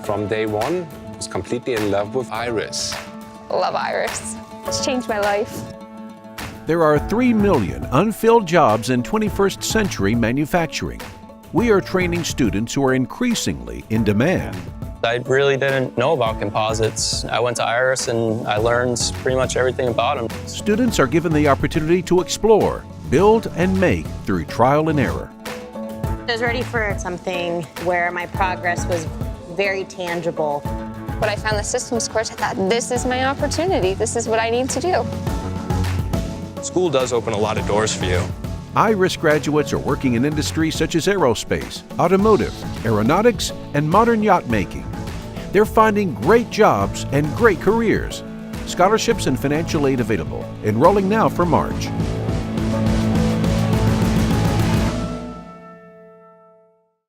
From day one, I was completely in love with IYRS. Love IYRS. It's changed my life. There are 3 million unfilled jobs in 21st century manufacturing. We are training students who are increasingly in demand. I really didn't know about composites. I went to IYRS and I learned pretty much everything about them. Students are given the opportunity to explore, build, and make through trial and error. I was ready for something where my progress was very tangible. When I found the systems course, I thought, this is my opportunity. This is what I need to do. School does open a lot of doors for you. IYRS graduates are working in industries such as aerospace, automotive, aeronautics, and modern yacht making. They're finding great jobs and great careers. Scholarships and financial aid available. Enrolling now for March.